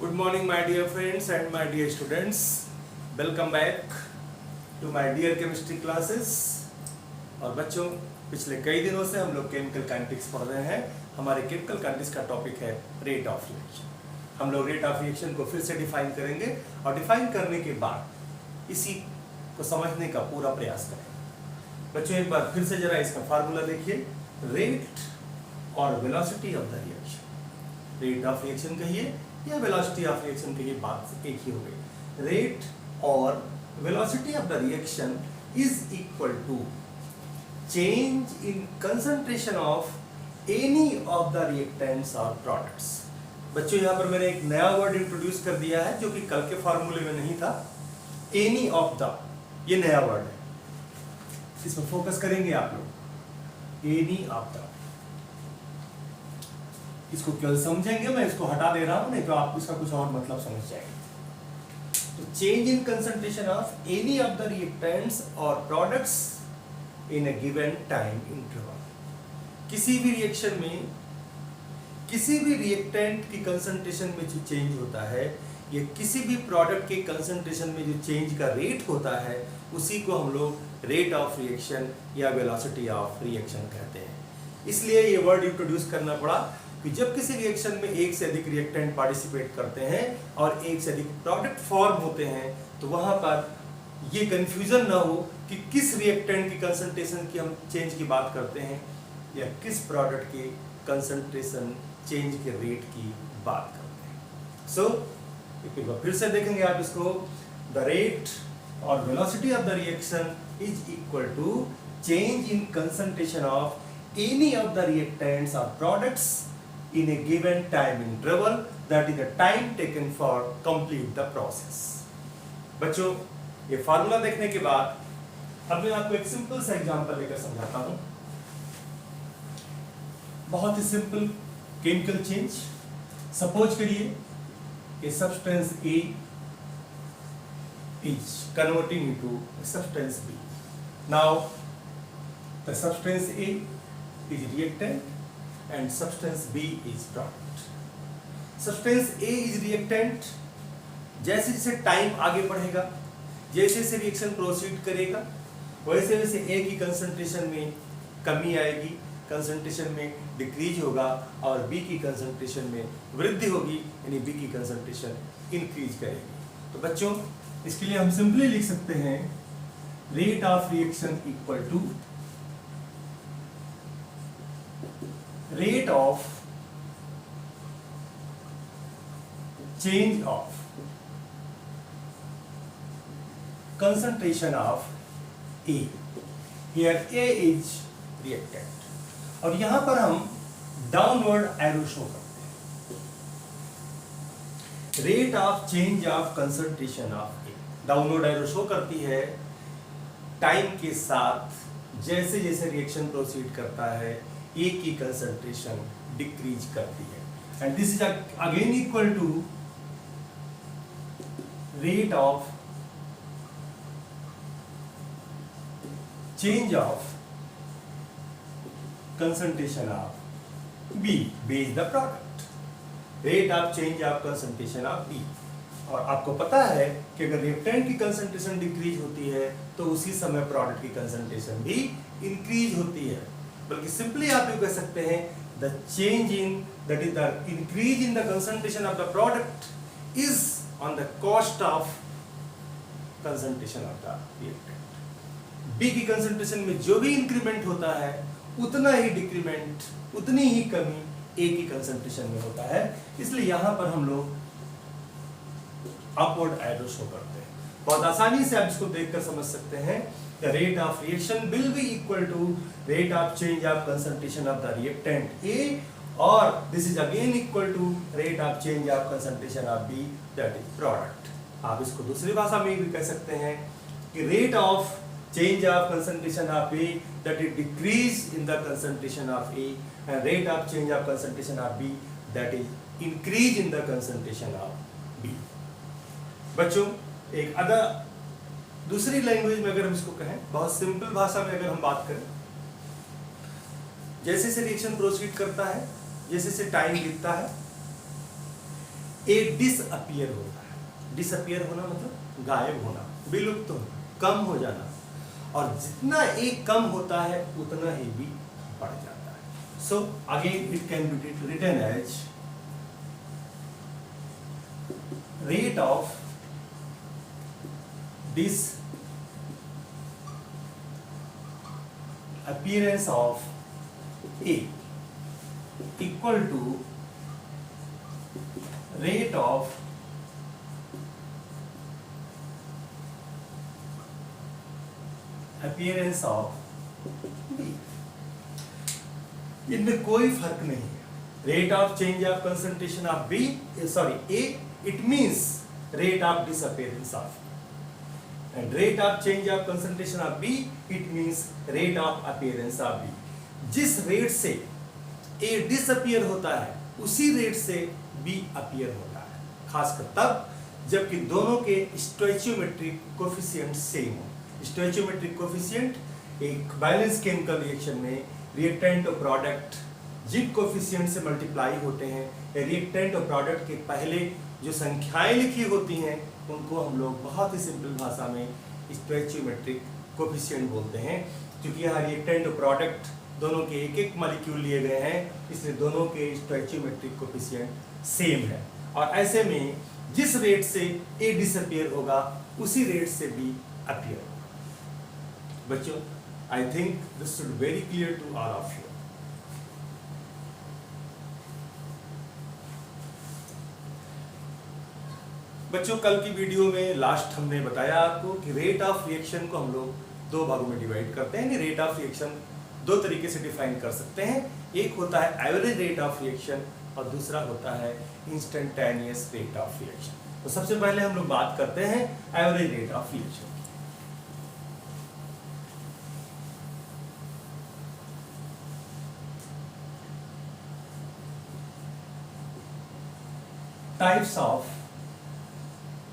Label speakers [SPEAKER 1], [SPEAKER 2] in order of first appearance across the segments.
[SPEAKER 1] Good morning, my dear friends and my dear students. Welcome back to my dear chemistry classes. और बच्चों, पिछले कई दिनों से हम लोग केमिकल काइनेटिक्स पढ़ रहे हैं। हमारे केमिकल काइनेटिक्स का टॉपिक है रेट ऑफ रिएक्शन। हम लोग रेट ऑफ रिएक्शन को फिर से डिफाइन करेंगे और डिफाइन करने के बाद इसी को समझने का पूरा प्रयास करेंगे। बच्चों, एक बार फिर से जरा इसका फार्मूला देखिए। Rate or velocity of the reaction, rate of reaction कहिए या वेलोसिटी ऑफ रिएक्शन कहिए, बात एक ही हो गई। Rate or velocity of the reaction is equal to change in concentration of any of the reactants और प्रोडक्ट्स। बच्चों, यहाँ पर मैंने एक नया वर्ड इंट्रोड्यूस कर दिया है जो कि कल के फॉर्मूले में नहीं था। एनी ऑफ द, ये नया वर्ड है, इसमें फोकस करेंगे आप लोग। एनी ऑफ द, इसको केवल समझेंगे, मैं इसको हटा दे रहा हूं, नहीं तो आप इसका कुछ और मतलब समझ जाएंगे। तो change in concentration of any of the reactants और products in a given time interval. किसी भी रिएक्शन में किसी भी रिएक्टेंट की कंसंट्रेशन में जो चेंज होता है या किसी भी प्रोडक्ट के कंसंट्रेशन में जो चेंज का रेट होता है, उसी को हम लोग रेट ऑफ रिएक्शन या वेलोसिटी ऑफ रिएक्शन कहते हैं। इसलिए ये वर्ड इंट्रोड्यूस करना पड़ा कि जब किसी रिएक्शन में एक से अधिक रिएक्टेंट पार्टिसिपेट करते हैं और एक से अधिक प्रोडक्ट फॉर्म होते हैं, तो वहां पर ये कंफ्यूजन ना हो कि किस रिएक्टेंट की कंसंट्रेशन की हम चेंज की बात करते हैं या किस प्रोडक्ट की कंसंट्रेशन चेंज के रेट की बात करते हैं। सो एक बार फिर से देखेंगे आप इसको। The rate or velocity of the reaction is equal to change in concentration of any of the reactants और products in a given time interval, that is the time taken for complete the process। बच्चों, ये formula देखने के बाद अब मैं आपको एक सिंपल सा एग्जांपल लेकर समझाता हूं। बहुत ही सिंपल केमिकल चेंज। सपोज करिए a substance A is converting into a substance B। Now the substance A is reactant and substance B is product। substance A is reactant। जैसे जैसे टाइम आगे बढ़ेगा, जैसे जैसे रिएक्शन प्रोसीड करेगा, वैसे वैसे A की कंसंट्रेशन में कमी आएगी, कंसंट्रेशन में डिक्रीज होगा, और B की कंसंट्रेशन में वृद्धि होगी, यानी B की कंसंट्रेशन इंक्रीज करेगी। तो बच्चों, इसके लिए हम सिंपली लिख सकते हैं rate of reaction equal to rate of change of concentration of A। Here A is reactant और यहां पर हम डाउनवर्ड एरो शो करते हैं। Rate of change of concentration of A, downward arrow show करती है टाइम के साथ जैसे जैसे रिएक्शन प्रोसीड करता है A की कंसंट्रेशन डिक्रीज करती है। And this is again equal to rate of change of concentration of B। B is the product. Rate of change of concentration of B। और आपको पता है कि अगर रिएक्टेंट की कंसंट्रेशन डिक्रीज होती है तो उसी समय प्रोडक्ट की कंसंट्रेशन भी इंक्रीज होती है। बल्कि सिंपली आप ये कह सकते हैं the change in, that is the increase in the concentration of the product is on the cost of concentration of the reactant. B की कंसंट्रेशन में जो भी इंक्रीमेंट होता है उतना ही डिक्रीमेंट, उतनी ही कमी ए की कंसंट्रेशन में होता है। इसलिए यहां पर हम लोग अपवर्ड एरो शो करते हैं। बहुत आसानी से आप इसको देखकर समझ सकते हैं। The rate of reaction will be equal to rate of change of concentration of the reactant A, or this is again equal to rate of change of concentration of B, that is product। आप इसको दूसरी भाषा में भी कह सकते हैं कि rate of change of concentration of A, that is decrease in the concentration of A, and rate of change of concentration of B, that is increase in the concentration of B। बच्चों, एक other दूसरी language में अगर हम इसको कहें, बहुत simple भाषा में अगर हम बात करें, जैसे से रिएक्शन प्रोसीड करता है, जैसे से टाइम बीतता है, ए डिसअपियर होता है। डिसअपियर होना मतलब गायब होना, विलुप्त होना, कम हो जाना, और जितना ए कम होता है उतना ही बी बढ़ जाता है। So again it can be written as rate of disappearance of A equal to rate of appearance of B। इनमें कोई फर्क नहीं है। Rate of change of concentration of B sorry A, it means rate of disappearance of, and rate of change of concentration of B it means rate of appearance of B। जिस rate से A disappear होता है उसी rate से B appear होता है, खासकर तब जबकि दोनों के स्टोइचियोमेट्रिक कोफिशिएंट सेम हो। स्टोइचियोमेट्रिक कोफिशिएंट एक बैलेंस केमिकल रिएक्शन में रिएक्टेंट और प्रोडक्ट जिन कोफिशिएंट से मल्टीप्लाई होते हैं, रिएक्टेंट और प्रोडक्ट के पहले जो संख्याएं लिखी होती हैं उनको हम लोग बहुत ही सिंपल भाषा में स्टोइचियोमेट्रिक कोफिशिएंट बोलते हैं। क्योंकि यहाँ रिएक्टेंट और प्रोडक्ट दोनों के एक एक मॉलिक्यूल लिए गए हैं, इसलिए दोनों के स्टोइचियोमेट्रिक कोफिशिएंट सेम है। और ऐसे में जिस रेट से ए डिसअपियर होगा उसी रेट से बी अपीयर होगा। बच्चों, I think this should very clear to all of you. बच्चों, कल की वीडियो में लास्ट हमने बताया आपको कि रेट ऑफ रिएक्शन को हम लोग दो भागों में डिवाइड करते हैं। रेट ऑफ रिएक्शन दो तरीके से डिफाइन कर सकते हैं, एक होता है एवरेज रेट ऑफ रिएक्शन और दूसरा होता है इंस्टेंटेनियस रेट ऑफ रिएक्शन। तो सबसे पहले हम लोग बात करते हैं average rate of reaction. Types of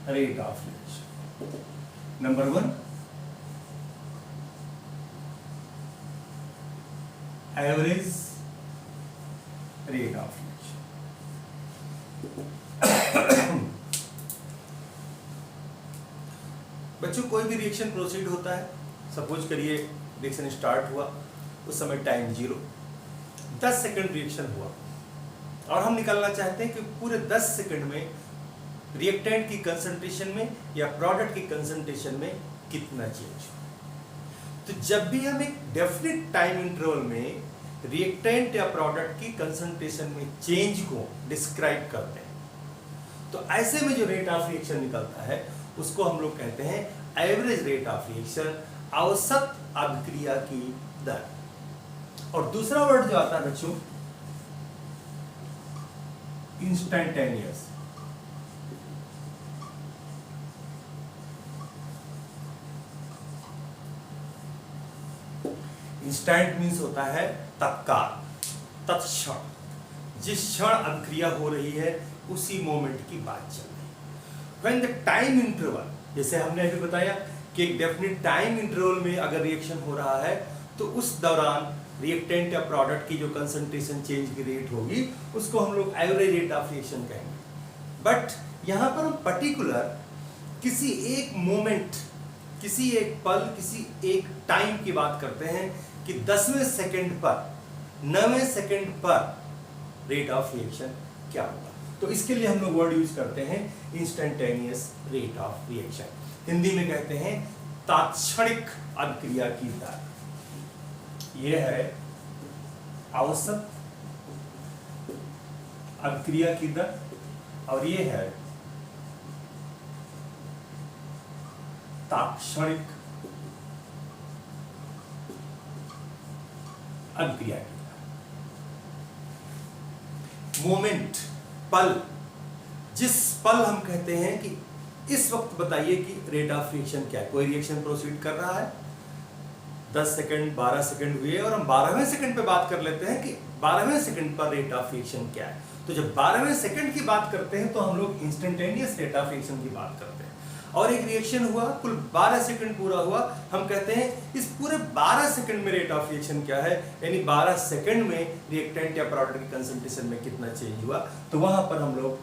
[SPEAKER 1] rate of reaction. Number 1, average rate of reaction. बच्चों, कोई भी रिएक्शन प्रोसीड होता है, सपोज करिए रिएक्शन स्टार्ट हुआ, उस समय टाइम 0, 10 सेकंड रिएक्शन हुआ और हम निकालना चाहते हैं कि पूरे 10 सेकंड में रिएक्टेंट की कंसंट्रेशन में या प्रोडक्ट की कंसंट्रेशन में कितना चेंज हो। तो जब भी हम एक डेफिनेट टाइम इंटरवल में रिएक्टेंट या प्रोडक्ट की कंसंट्रेशन में चेंज को डिस्क्राइब करते हैं, तो ऐसे में जो रेट ऑफ रिएक्शन निकलता है उसको हम लोग कहते हैं एवरेज रेट ऑफ रिएक्शन, औसत अभिक्रिया की दर। और दूसरा वर्ड जो आता है बच्चों, इंस्टेंटेनियस। इंस्टेंट मीन्स होता है तत्काल, तत्क्षण, जिस क्षण अभिक्रिया हो रही है उसी मोमेंट की बात चल रही है। व्हेन द टाइम इंटरवल, जैसे हमने अभी बताया कि एक डेफिनेट टाइम इंटरवल में अगर रिएक्शन हो रहा है तो उस दौरान रिएक्टेंट या प्रोडक्ट की जो कंसंट्रेशन चेंज की रेट होगी उसको हम लोग एवरेज रेट ऑफ रिएक्शन कहेंगे। बट यहाँ पर हम पर्टिकुलर किसी एक मोमेंट, किसी एक पल, किसी एक टाइम की बात करते हैं कि 10वें सेकंड पर, 9वें सेकंड पर रेट ऑफ रिएक्शन क्या होगा। तो इसके लिए हम लोग वर्ड यूज करते हैं instantaneous rate of reaction. Hindi में कहते हैं तात्क्षणिक अभिक्रिया की दर। यह है औसत अभिक्रिया की दर और यह है तात्क्षणिक अभिक्रिया की दर। मोमेंट, पल, जिस पल हम कहते हैं कि इस वक्त बताइए कि रेट ऑफ रिएक्शन क्या है। कोई रिएक्शन प्रोसीड कर रहा है, 10 सेकंड 12 सेकंड हुए और हम 12वें सेकंड पे बात कर लेते हैं कि 12वें सेकंड पर रेट ऑफ रिएक्शन क्या है। तो जब 12वें सेकंड की बात करते हैं तो हम लोग इंस्टेंटेनियस रेट ऑफ रिएक्शन की बात करते हैं। और एक रिएक्शन हुआ, कुल 12 सेकंड पूरा हुआ, हम कहते हैं इस पूरे 12 सेकंड में रेट ऑफ रिएक्शन क्या है, यानी 12 सेकंड में रिएक्टेंट या प्रोडक्ट की कंसंट्रेशन में कितना चेंज हुआ। तो वहां पर हम लोग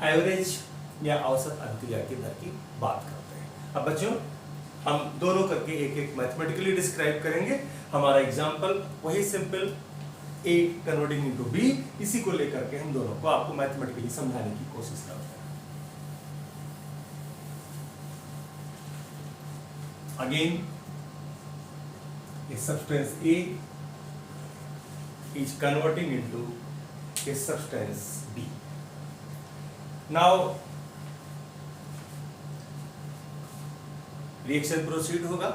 [SPEAKER 1] एवरेज या औसत अभिक्रिया की दर की बात करते हैं। अब बच्चों हम दोनों करके एक एक मैथमेटिकली डिस्क्राइब करेंगे। हमारा एग्जांपल वही simple A converting into B, इसी को लेकर के हम दोनों को आपको मैथमेटिकली समझाने की कोशिश करते हैं। Again, a substance A is converting into a substance B. Now, reaction proceed होगा,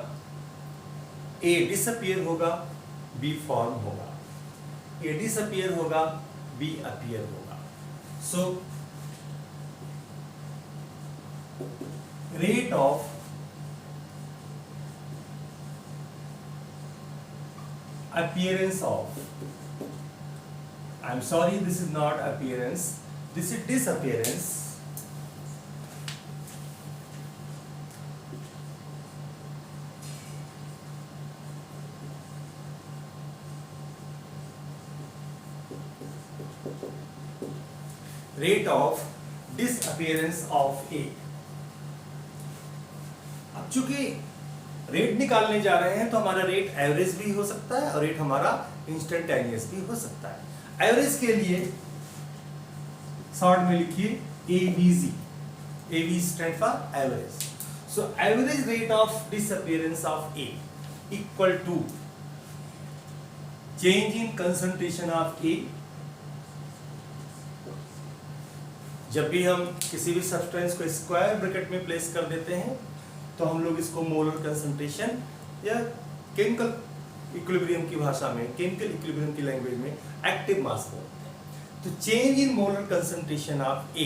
[SPEAKER 1] A डिसअपियर होगा, B फॉर्म होगा, A डिसअपियर होगा, B अपीयर होगा। So rate of appearance of, I'm sorry, this is not appearance, this is disappearance, rate of disappearance of A। अब चूंकि rate निकालने जा रहे हैं तो हमारा रेट एवरेज भी हो सकता है और रेट हमारा इंस्टेंटेनियस भी हो सकता है। एवरेज के लिए शॉर्ट में लिखिए ABZ, AB stand for average. So average rate of disappearance of A equal to change in concentration of A। जब भी हम किसी भी सब्सटेंस को स्क्वायर ब्रैकेट में प्लेस कर देते हैं तो हम लोग इसको मोलर कंसंट्रेशन या केमिकल इक्विलिब्रियम की भाषा में, केमिकल इक्विलिब्रियम की लैंग्वेज में एक्टिव मास बोलते हैं। तो change in molar concentration of A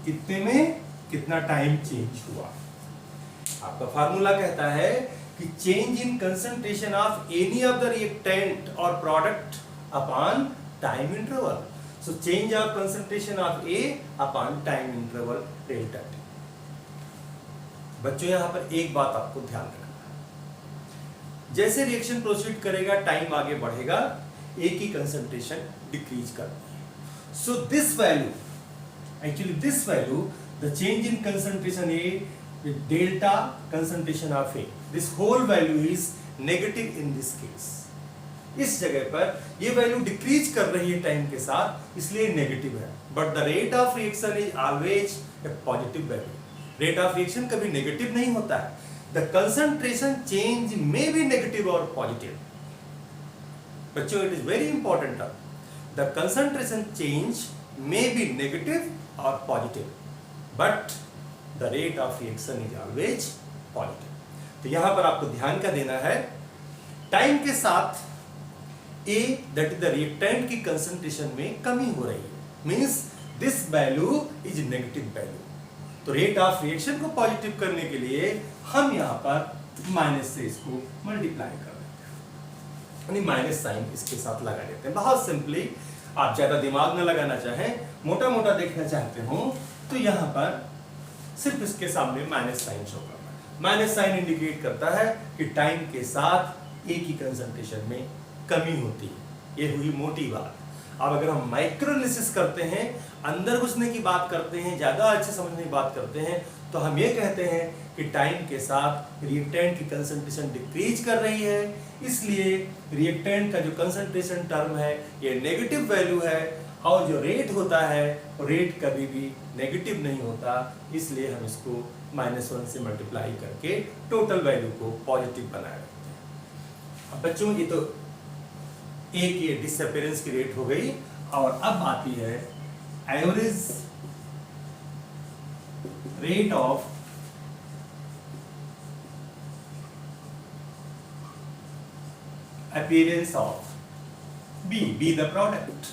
[SPEAKER 1] कितने में कितना टाइम चेंज हुआ। आपका फार्मूला कहता है कि change in concentration of any of the reactant और product upon time interval. So change of concentration of A upon time interval delta T। बच्चों यहां पर एक बात आपको ध्यान रखना है, जैसे रिएक्शन प्रोसीड करेगा टाइम आगे बढ़ेगा, A की कंसंट्रेशन डिक्रीज करती है। So this value, actually this value, the change in concentration A with delta concentration of A, this whole value is negative in this case। इस जगह पर ये वैल्यू डिक्रीज कर रही है टाइम के साथ, इसलिए नेगेटिव है। But the rate of reaction is always a positive value. Rate of reaction कभी नेगेटिव नहीं होता है। द कंसंट्रेशन चेंज में बी नेगेटिव और पॉजिटिव। बच्चों it is very important term. The concentration change में बी नेगेटिव और positive, but the rate of reaction is always positive. तो यहां पर आपको ध्यान क्या देना है, टाइम के साथ A that is the reactant की कंसंट्रेशन में कमी हो रही है, means this value is negative value. तो रेट ऑफ रिएक्शन को पॉजिटिव करने के लिए हम यहां पर माइनस से इसको मल्टीप्लाई कर देते हैं, यानी माइनस साइन इसके साथ लगा देते हैं। बहुत सिंपली, आप ज्यादा दिमाग न लगाना चाहें, मोटा मोटा देखना चाहते हो तो यहां पर सिर्फ इसके सामने माइनस साइन शो करना है। माइनस साइन इंडिकेट करता है कि टाइम के साथ A की कंसंट्रेशन में कमी होती है। ये हुई मोटी बात। अब अगर हम माइक्रो एनालिसिस करते हैं, अंदर घुसने की बात करते हैं, ज्यादा अच्छे समझने की बात करते हैं, तो हम ये कहते हैं कि टाइम के साथ रिएक्टेंट की कंसंट्रेशन डिक्रीज कर रही है, इसलिए रिएक्टेंट का जो कंसंट्रेशन टर्म है ये नेगेटिव वैल्यू है, और जो रेट होता है वो रेट कभी भी नेगेटिव नहीं होता, इसलिए हम इसको -1 से मल्टीप्लाई करके टोटल वैल्यू को पॉजिटिव बनाए रखते हैं। अब बच्चों ये तो A की डिसअपियरेंस की रेट हो गई, और अब आती है average rate of appearance of be the product.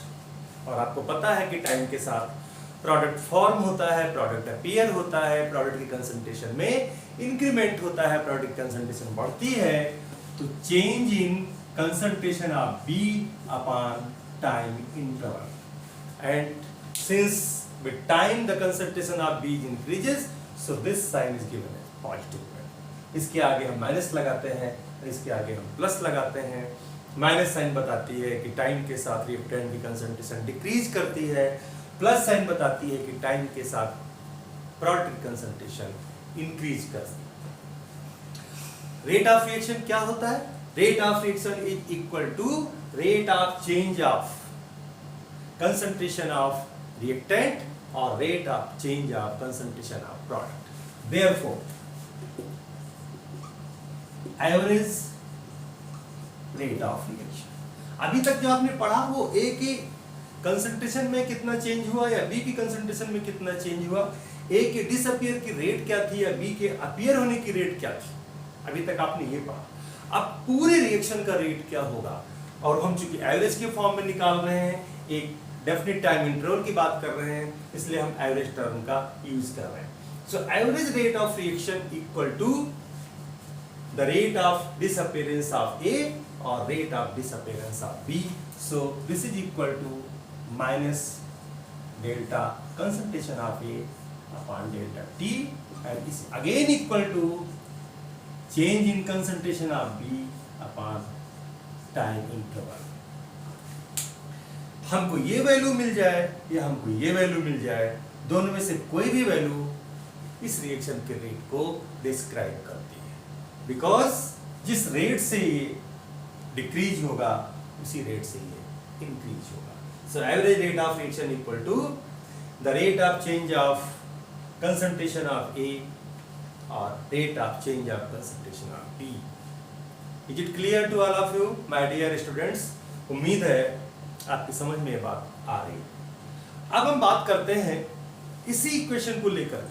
[SPEAKER 1] और आपको पता है कि टाइम के साथ प्रोडक्ट फॉर्म होता है, प्रोडक्ट अपीयर होता है, प्रोडक्ट की कंसंट्रेशन में इंक्रीमेंट होता है, प्रोडक्ट की कंसंट्रेशन बढ़ती है, तो change in concentration of B upon time interval, and since with time the concentration of B increases, so this sign is given as positive। इसके आगे हम माइनस लगाते हैं, इसके आगे हम प्लस लगाते हैं। माइनस साइन बताती है कि टाइम के साथ रिएक्टेंट की कंसंट्रेशन डिक्रीज करती है, प्लस साइन बताती है कि टाइम के साथ प्रोडक्ट कंसंट्रेशन इंक्रीज करती है। रेट ऑफ रिएक्शन क्या होता है? Rate of reaction is equal to rate of change of concentration of reactant और rate of change of concentration of product. Therefore average rate of reaction, अभी तक जो आपने पढ़ा वो ए के कंसंट्रेशन में कितना चेंज हुआ या बी की कंसंट्रेशन में कितना चेंज हुआ, ए के डिसअपियर की रेट क्या थी या बी के अपीयर होने की रेट क्या थी, अभी तक आपने ये पढ़ा। अब पूरे रिएक्शन का रेट क्या होगा, और हम चूंकि एवरेज के फॉर्म में निकाल रहे हैं, एक डेफिनेट टाइम इंटरवल की बात कर रहे हैं, इसलिए हम एवरेज टर्म का यूज कर रहे हैं। So average rate of reaction equal to the rate of disappearance of A और rate of disappearance of B. So this is equal to minus delta concentration of A upon delta T and is again equal to change in concentration of B upon time interval. हमको ये value मिल जाए या हमको ये value मिल जाए, दोनों में से कोई भी वैल्यू इस रिएक्शन के रेट को डिस्क्राइब करती है, बिकॉज जिस रेट से ये डिक्रीज होगा उसी रेट से ये इंक्रीज होगा। So average rate of reaction equal to the rate of change of concentration of A और rate of change of concentration of B. Is it clear to all of you my dear students? उम्मीद है आपकी समझ में ये बात आ रही है। अब हम बात करते हैं इसी इक्वेशन को लेकर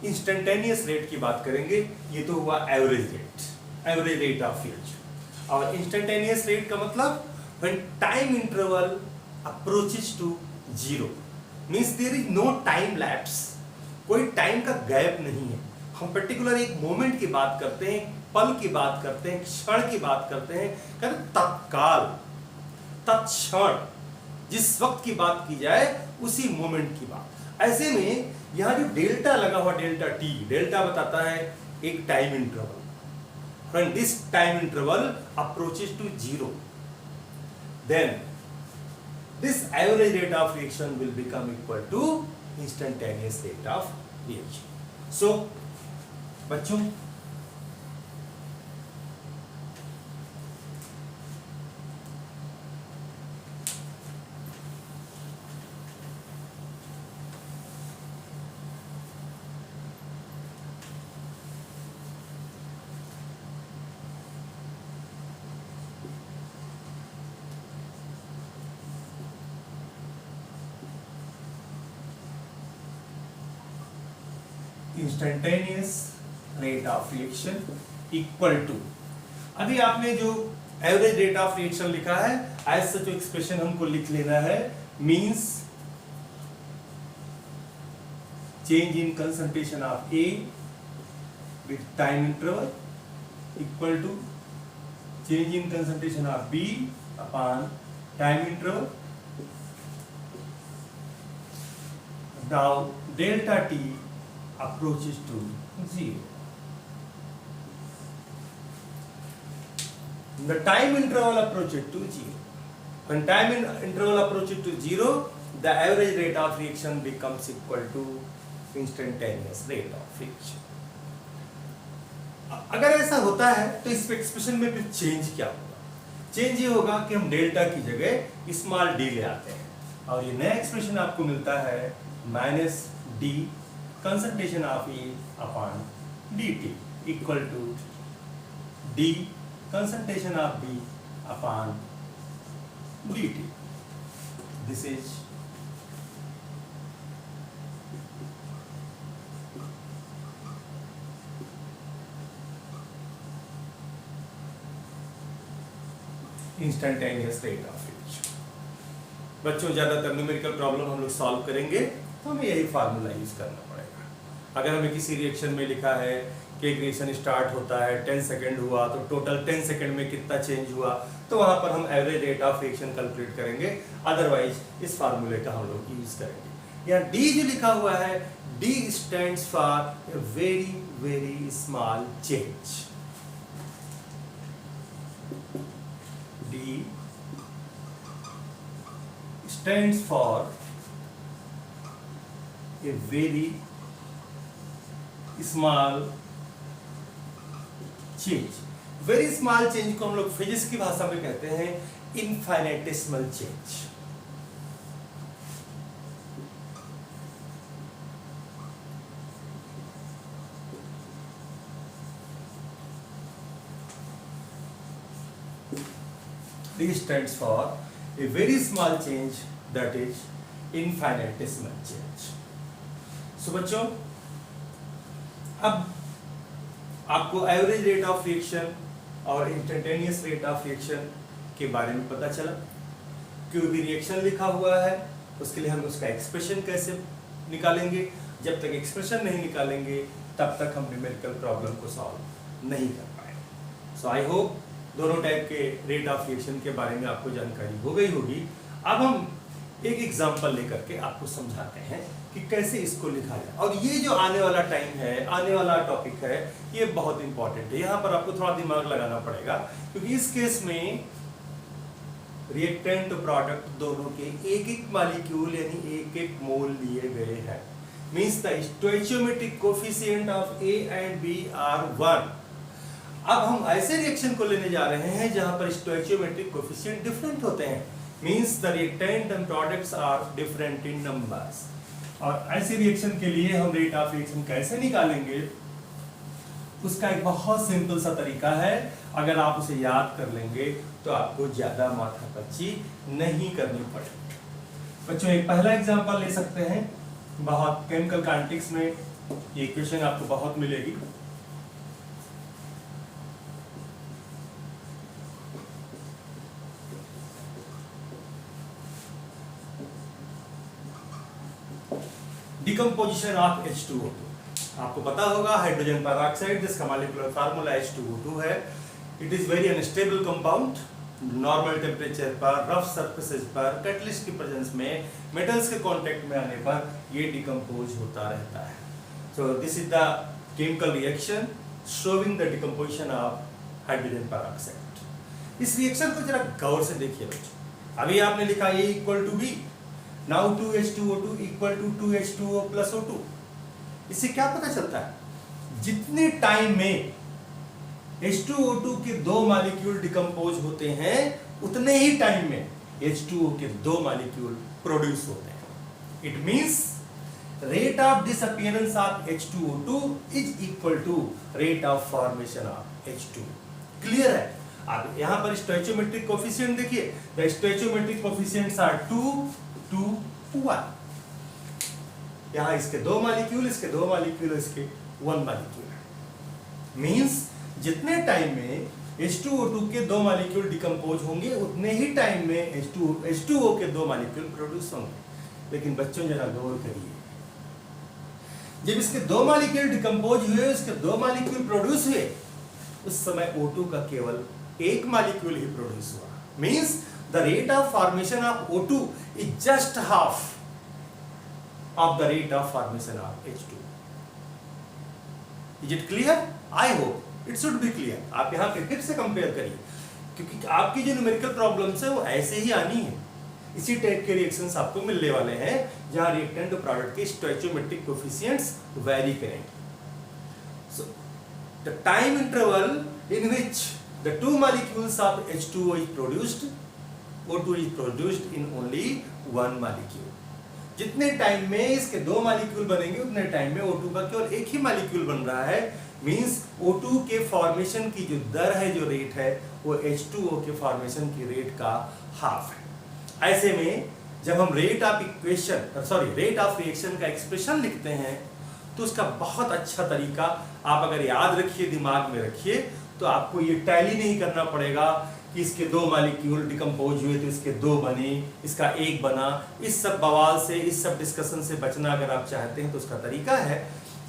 [SPEAKER 1] इंस्टेंटेनियस रेट की बात करेंगे। ये तो हुआ एवरेज रेट ऑफ रिएक्शन। और इंस्टेंटेनियस रेट का मतलब when time interval approaches to zero, means there is no time lapse, कोई टाइम का गैप नहीं है। हम पर्टिकुलर एक मोमेंट की बात करते हैं, पल की बात करते हैं, क्षण की बात करते हैं, तत्काल, तत्क्षण, जिस वक्त की बात की जाए उसी मोमेंट की बात। ऐसे में यहां जो डेल्टा लगा हुआ, डेल्टा टी, डेल्टा बताता है एक time interval. When this time interval approaches to zero, then this average rate of reaction will become equal to instantaneous rate of reaction. So, बच्चों instantaneous rate of reaction equal to, अभी आपने जो average rate of reaction लिखा है, as such expression हमको लिख लेना है, means change in concentration of A with time interval equal to change in concentration of B upon time interval. Now delta T approaches to zero. The time interval approaches to zero. When time interval approaches to zero, the average rate of reaction becomes equal to instantaneous rate of reaction. अगर ऐसा होता है तो इस expression में फिर change क्या होगा? चेंज ये होगा कि हम डेल्टा की जगह स्मॉल डी ले आते हैं और ये नया एक्सप्रेशन आपको मिलता है minus D concentration of A upon dt equal to d concentration of B upon dt. This is instantaneous rate of reaction. बच्चों ज्यादातर न्यूमेरिकल प्रॉब्लम हम लोग सॉल्व करेंगे तो हमें यही फार्मूला यूज करना पड़ेगा। अगर हमें किसी रिएक्शन में लिखा है कि एक रिएक्शन स्टार्ट होता है 10 सेकंड हुआ तो टोटल 10 सेकंड में कितना चेंज हुआ, तो वहां पर हम average rate of reaction calculate करेंगे, अदरवाइज इस फार्मूले का हम लोग यूज करेंगे। यहाँ डी जो लिखा हुआ है, D stands for a very very small change. D stands for a very small change. Very small change को हम लोग फिजिक्स की भाषा में कहते हैं इनफाइनेटेसिमल change. This stands for a very small change, that is infinitesimal change. So बच्चों, अब आपको एवरेज रेट ऑफ रिएक्शन और इंस्टेंटेनियस रेट ऑफ रिएक्शन के बारे में पता चला। क्यों भी रिएक्शन लिखा हुआ है, उसके लिए हम उसका एक्सप्रेशन कैसे निकालेंगे। जब तक एक्सप्रेशन नहीं निकालेंगे तब तक हम न्यूमेरिकल प्रॉब्लम को सॉल्व नहीं कर पाएंगे। सो आई होप दोनों टाइप के रेट ऑफ रिएक्शन के बारे में आपको जानकारी हो गई होगी। अब हम एक एग्जांपल लेकर के आपको समझाते हैं कि कैसे इसको लिखा जाए। और ये जो आने वाला टाइम है, आने वाला टॉपिक है, ये बहुत इंपॉर्टेंट है। यहाँ पर आपको थोड़ा दिमाग लगाना पड़ेगा, क्योंकि इस केस में रिएक्टेंट प्रोडक्ट दोनों के एक एक मॉलिक्यूल यानी एक एक मोल लिए गए हैं। Means the stoichiometric coefficient of A and B are 1। अब हम ऐसे रिएक्शन को लेने जा रहे हैं जहां पर स्टोइचियोमेट्रिक कोएफिशिएंट डिफरेंट होते हैं। Means the reactant and products are different in numbers. और ऐसे रिएक्शन के लिए हम रेट ऑफ रिएक्शन कैसे निकालेंगे, उसका एक बहुत सिंपल सा तरीका है। अगर आप उसे याद कर लेंगे तो आपको ज्यादा माथापच्ची नहीं करनी पड़ेगी। बच्चों, एक पहला एग्जांपल ले सकते हैं। बहुत केमिकल काइनेटिक्स में ये इक्वेशन आपको बहुत मिलेगी। Decomposition of H2O2। आपको पता होगा हाइड्रोजन पेरोक्साइड जिसका मॉलिक्यूलर फार्मूला H2O2 है। It is very unstable compound. Normal temperature पर, रफ सरफेसेस पर, कैटलिस्ट की प्रेजेंस में, मेटल्स के कांटेक्ट में आने पर ये डिकम्पोज होता रहता है। सो this is the chemical reaction showing the decomposition of hydrogen peroxide. इस रिएक्शन को जरा गौर से देखिए बच्चों। अभी आपने लिखा A equal to B, Now 2H2O2 equal to 2H2O plus O2। इससे क्या पता चलता है, जितने टाइम में H2O2 के दो मॉलिक्यूल डिकम्पोज होते हैं उतने ही टाइम में H2O के दो मॉलिक्यूल प्रोड्यूस होते हैं। It means rate of disappearance of H2O2 is equal to rate of formation of H2। Clear है? आप यहां पर स्टोइचियोमेट्रिक कोएफिशिएंट देखिए। The stoichiometric coefficients are 2 2 1। यहां इसके दो मॉलिक्यूल, इसके दो मॉलिक्यूल, इसके 1 मॉलिक्यूल। मींस जितने टाइम में H2O2 के दो मॉलिक्यूल डिकम्पोज होंगे उतने ही टाइम में H2O के दो मॉलिक्यूल प्रोड्यूस होंगे। लेकिन बच्चों जरा गौर करिए, जब इसके दो मॉलिक्यूल डिकम्पोज हुए, इसके दो मॉलिक्यूल प्रोड्यूस हुए, उस समय O2 का केवल एक मॉलिक्यूल ही प्रोड्यूस हुआ। Means the rate of formation of O2 is just half of the rate of formation of H2। Is it clear? I hope it should be clear। आप यहाँ पे फिर से कंपेयर करिए, क्योंकि आपकी जो न्यूमेरिकल प्रॉब्लम्स है वो ऐसे ही आनी है। इसी टाइप के रिएक्शंस आपको मिलने वाले हैं जहां रिएक्टेंट और प्रोडक्ट के स्टोइचियोमेट्रिक कोएफिशिएंट्स वेरी करेंगे। So the time interval in which the two molecules of H2O is produced, O2 is produced in only one molecule। जितने टाइम में इसके दो मॉलिक्यूल बनेंगे उतने टाइम में O2 का केवल एक ही मॉलिक्यूल बन रहा है। मींस O2 के फॉर्मेशन की जो दर है, जो रेट है, वो H2O के फॉर्मेशन की रेट का हाफ है। ऐसे में जब हम रेट ऑफ रिएक्शन का एक्सप्रेशन लिखते हैं तो उसका बहुत अच्छा तरीका आप अगर याद रखिए, दिमाग में रखिए, तो आपको ये टैली नहीं करना पड़ेगा कि इसके दो मॉलिक्यूल डिकम्पोज हुए तो इसके दो बने, इसका एक बना। इस सब बवाल से, इस सब डिस्कशन से बचना अगर आप चाहते हैं तो उसका तरीका है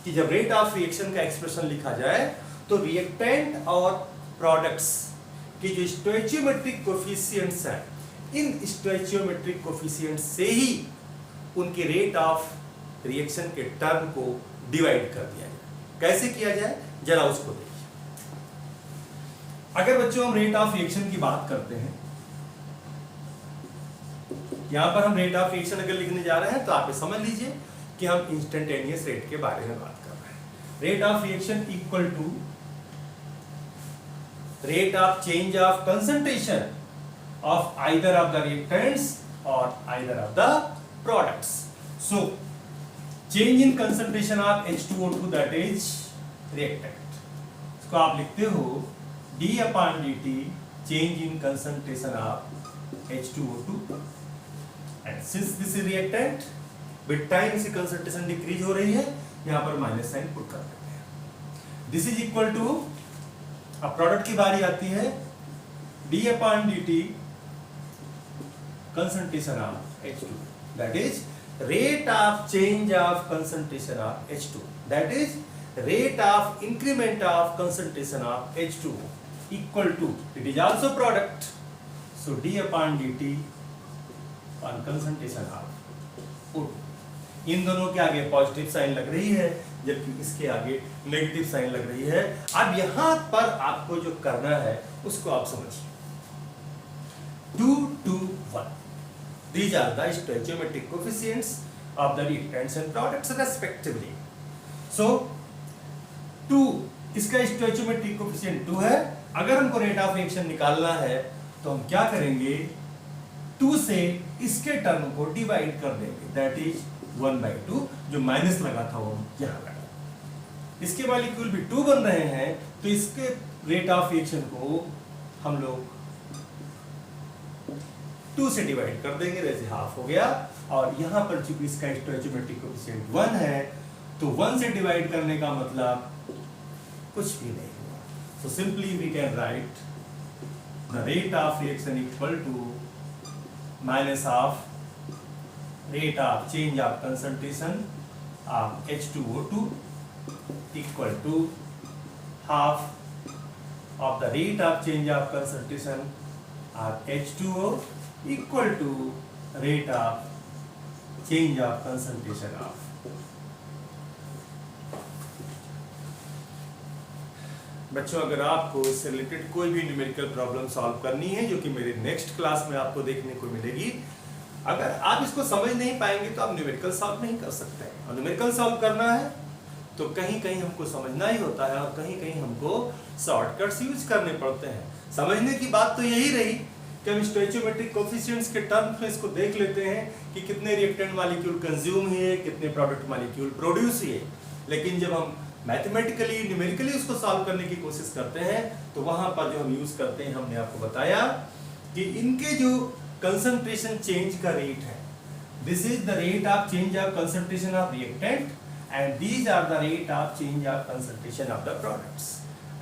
[SPEAKER 1] कि जब रेट ऑफ रिएक्शन का एक्सप्रेशन लिखा जाए तो रिएक्टेंट और प्रोडक्ट्स की जो स्टोइचियोमेट्रिक कोएफिशिएंट्स हैं, इन स्टोइचियोमेट्रिक कोएफिशिएंट्स से ही उनके रेट ऑफ रिएक्शन के टर्म को डिवाइड कर दिया जाए। कैसे किया जाए जरा उसको देखिए। अगर बच्चों हम रेट ऑफ रिएक्शन की बात करते हैं, यहां पर हम रेट ऑफ रिएक्शन अगर लिखने जा रहे हैं तो आप ये समझ लीजिए कि हम इंस्टेंटेनियस रेट के बारे में बात कर रहे हैं। Rate of reaction equal to rate of change of concentration of either of the reactants or either of the products. So change in concentration of H2O2 that is reactant. इसको आप लिखते हो d upon dt change in concentration of H2O2 and since this is reactant with time इसकी concentration decrease हो रही है, यहाँ पर माइनस साइन पुट कर देते हैं। This is equal to, अब प्रोडक्ट की बारी आती है, d upon dt concentration of H2 that is rate of change of concentration of H2 that is rate of increment of concentration of H2 equal to, it is also product, so d upon dt on concentration of O2। इन दोनों के आगे positive sign लग रही है जबकि इसके आगे negative sign लग रही है। अब यहां पर आपको जो करना है उसको आप समझिए, 2 to 1 these are the stoichiometric coefficients of the reactants and products respectively। so 2 इसका stoichiometric coefficient 2 है। अगर हमको रेट ऑफ रिएक्शन निकालना है तो हम क्या करेंगे, 2 से इसके टर्म को डिवाइड कर देंगे, दैट इज 1/2, जो माइनस लगा था वो यहां लगा। इसके मॉलिक्यूल भी 2 बन रहे हैं तो इसके रेट ऑफ रिएक्शन को हम लोग 2 से डिवाइड कर देंगे, जैसे हाफ हो गया। और यहां पर चूंकि इसका स्टोइचोमेट्रिक कोएफिशिएंट 1 है तो 1 से डिवाइड करने का मतलब कुछ भी नहीं हुआ। So simply we can write the rate of reaction equal to minus of rate of change of concentration of H2O2 equal to half of the rate of change of concentration of H2O equal to rate of change of concentration of। बच्चों अगर आपको इससे related कोई भी numerical problem solve करनी है जो कि मेरे नेक्स्ट क्लास में आपको देखने को मिलेगी, अगर आप इसको समझ नहीं पाएंगे तो आप न्यूमेरिकल सॉल्व नहीं कर सकते। और न्यूमेरिकल सॉल्व करना है तो कहीं कहीं हमको समझना ही होता है और कहीं कहीं हमको शॉर्टकट्स यूज करने पड़ते हैं। समझने की बात तो यही रही कि हम स्टोइचोमेट्रिक कोएफिशिएंट्स के टर्म्स में इसको देख लेते हैं कि कितने रिएक्टेंट मॉलिक्यूल कंज्यूम हुए, कितने प्रोडक्ट मॉलिक्यूल प्रोड्यूस हुए। लेकिन जब हम मैथमेटिकली न्यूमेरिकली उसको सॉल्व करने की कोशिश करते हैं तो वहां पर जो हम यूज करते हैं, हमने आपको बताया कि इनके जो कंसंट्रेशन चेंज का रेट है, this is the rate of change of concentration of reactant and these are the rate of change of concentration of the products.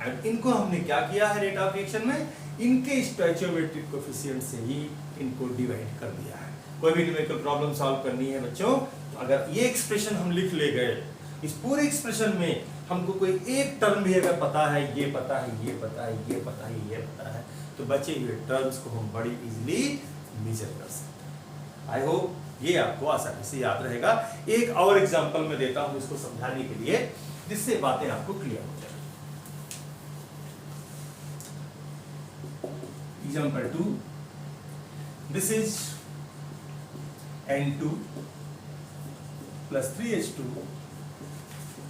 [SPEAKER 1] And इनको हमने क्या किया है रेट ऑफ रिएक्शन में, इनके स्टोइचोमेट्रिक कोएफिशिएंट से ही इनको डिवाइड कर दिया है। कोई भी न्यूमेरिकल प्रॉब्लम सॉल्व करनी है बच्चों, तो अगर ये एक्सप्रेशन हम लिख ले गए, इस पूरे एक्सप्रेशन में हमको कोई एक टर्म भी अगर पता है, ये पता है, ये पता है, ये पता है, ये पता है, तो बचे हुए टर्म्स को हम बड़ी इजीली मेजर कर सकते हैं। आई होप ये आपको आसानी से याद रहेगा। एक और एग्जांपल मैं देता हूं इसको समझाने के लिए, जिससे बातें आपको क्लियर हो जाए। Example 2, this is N2 plus 3H2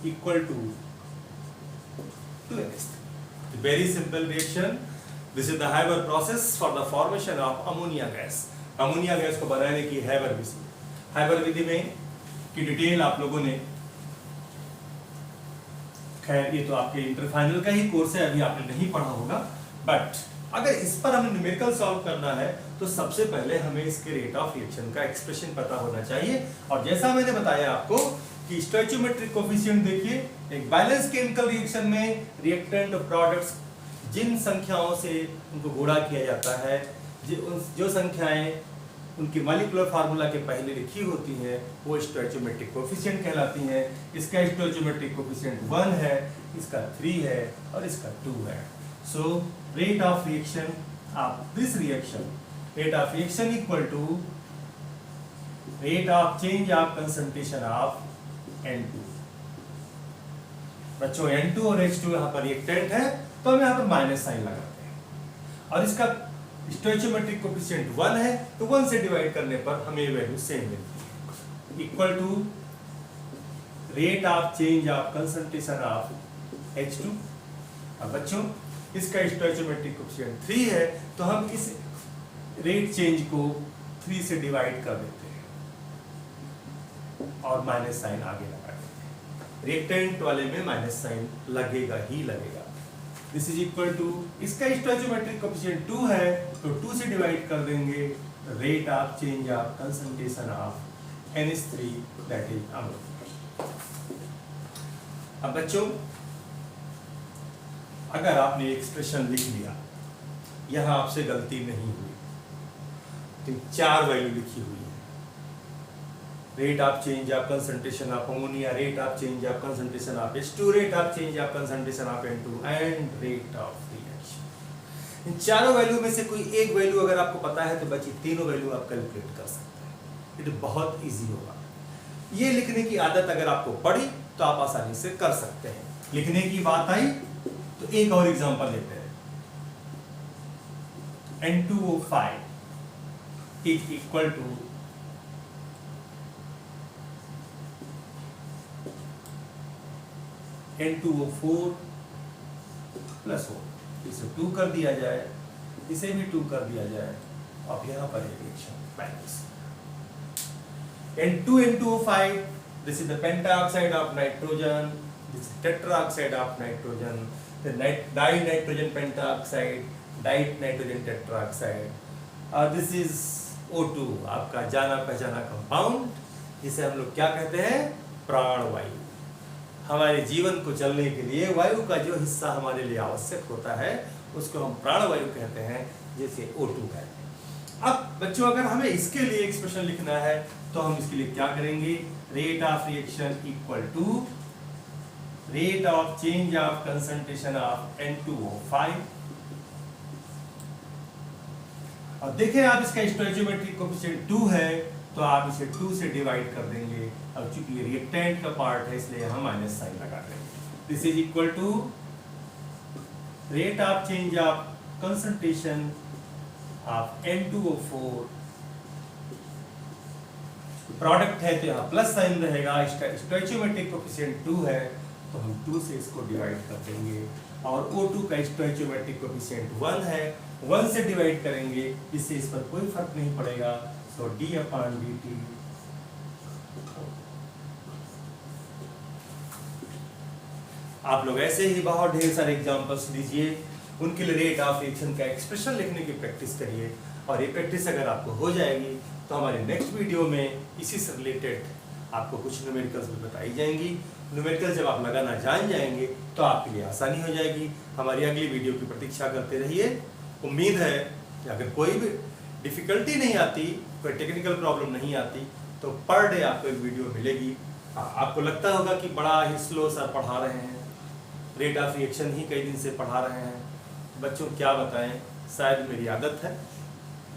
[SPEAKER 1] equal to 2NH3। Very simple reaction। This is the Haber process for the formation of ammonia gas। Ammonia gas को बनाने की हैबर विधि, हैबर विधि में की डिटेल आप लोगों ने, खैर ये तो आपके इंटर फाइनल का ही कोर्स है, अभी आपने नहीं पढ़ा होगा, बट अगर इस पर हमें न्यूमेरिकल सॉल्व करना है तो सबसे पहले हमें इसके रेट ऑफ रिएक्शन का एक्सप्रेशन पता होना चाहिए। और जैसा मैंने बताया आपको कि स्टोइचोमेट्रिक कोएफिशिएंट देखिए, एक बैलेंस केमिकल रिएक्शन में रिएक्टेंट और प्रोडक्ट्स जिन संख्याओं से उनको गुणा किया जाता है, जो संख्याएं उनकी मॉलिक्यूलर फार्मूला के पहले लिखी होती हैं वो स्टोइचोमेट्रिक कोएफिशिएंट कहलाती हैं। इसका स्टोइचोमेट्रिक कोएफिशिएंट 1 है, इसका 3 है और इसका 2 है। So rate of reaction of this reaction, rate of reaction equal to rate of change of concentration of N2। बच्चों N2 और H2 यहाँ पर रिएक्टेंट है तो हम यहाँ पर माइनस साइन लगाते हैं और इसका स्टोइचोमेट्रिक कोएफिशिएंट 1 है तो 1 से डिवाइड करने पर हमें वैल्यू सेम मिलती है, equal to rate of change of concentration of H2। अब बच्चों इसका स्टोइचोमेट्रिक कोएफिशिएंट 3 है, तो हम इस रेट चेंज को 3 से डिवाइड कर देते हैं और माइनस साइन आगे लगा देते हैं। रिएक्टेंट वाले में माइनस साइन लगेगा ही लगेगा। दिस इज इक्वल टू, इसका स्टोइचोमेट्रिक कोएफिशिएंट 2 है, तो 2 से डिवाइड कर देंगे rate of change of concentration of NH3 that is ammonia. अब बच्चों अगर आपने एक्सप्रेशन लिख लिया, यहां आपसे गलती नहीं हुई, तो 4 वैल्यू लिखी हुई है, rate of change of concentration of ammonia, rate of change of concentration of H2, rate of change of concentration of N2 and rate of reaction. इन चारों वैल्यू में से कोई एक वैल्यू अगर आपको पता है तो बची तीनों वैल्यू आप कैलकुलेट कर सकते हैं। ये तो बहुत इजी होगा। ये लिखने की आदत अगर आपको पड़ी तो आप आसानी से कर सकते हैं। लिखने की बात आई तो एक और एग्जांपल लेते हैं। N2O5 is equal to N2O4 plus 4, इसे 2 कर दिया जाए, इसे भी 2 कर दिया जाए, अब यहां पर reaction balance. N2N2O5, this is the pentoxide of nitrogen, this is tetroxide of nitrogen, the dinitrogen pentoxide, dinitrogen tetroxide, this is O2, आपका जाना पहचाना कंपाउंड, जिसे हम लोग क्या कहते हैं, प्राणवायु। हमारे जीवन को चलने के लिए वायु का जो हिस्सा हमारे लिए आवश्यक होता है उसको हम प्राणवायु कहते हैं, जैसे O2 कहते हैं। अब बच्चों अगर हमें इसके लिए एक्सप्रेशन लिखना है तो हम इसके लिए क्या करेंगे, rate of reaction equal to rate of change of concentration of N2O5। अब देखें आप इसका स्टोइचोमेट्रिक कोएफिशिएंट 2 है, तो आप इसे 2 से डिवाइड कर देंगे। अब चूंकि ये रिएक्टेंट का पार्ट है इसलिए हम माइनस साइन लगा देंगे। This is equal to rate of change of concentration of N2O4, product है तो यहाँ प्लस साइन रहेगा, इसका स्टोइचोमेट्रिक कोएफिशिएंट 2 है तो हम 2 से इसको डिवाइड कर देंगे, और O2 का स्टोइचोमेट्रिक कोएफिशिएंट 1 है, 1 से डिवाइड करेंगे, इससे इस पर कोई फर्क नहीं पड़ेगा, सो d/dt। आप लोग ऐसे ही बहुत ढेर सारे एग्जांपल्स लीजिए, उनके लिए रेट ऑफ रिएक्शन का एक्सप्रेशन लिखने की प्रैक्टिस करिए, और ये प्रैक्टिस अगर आपको हो जाएगी तो हमारे नेक्स्ट वीडियो में इसी से रिलेटेड आपको कुछ न्यूमेरिकल्स भी बताई जाएंगी। न्यूमेरिकल जब आप लगाना जान जाएंगे तो आपके लिए आसानी हो जाएगी। हमारी अगली वीडियो की प्रतीक्षा करते रहिए। उम्मीद है कि अगर कोई भी डिफिकल्टी नहीं आती, कोई टेक्निकल प्रॉब्लम नहीं आती, तो पर डे आपको एक वीडियो मिलेगी। आपको लगता होगा कि बड़ा ही स्लो सर पढ़ा रहे हैं, रेट ऑफ रिएक्शन ही कई दिन से पढ़ा रहे हैं। बच्चों क्या बताएं, शायद मेरी आदत है।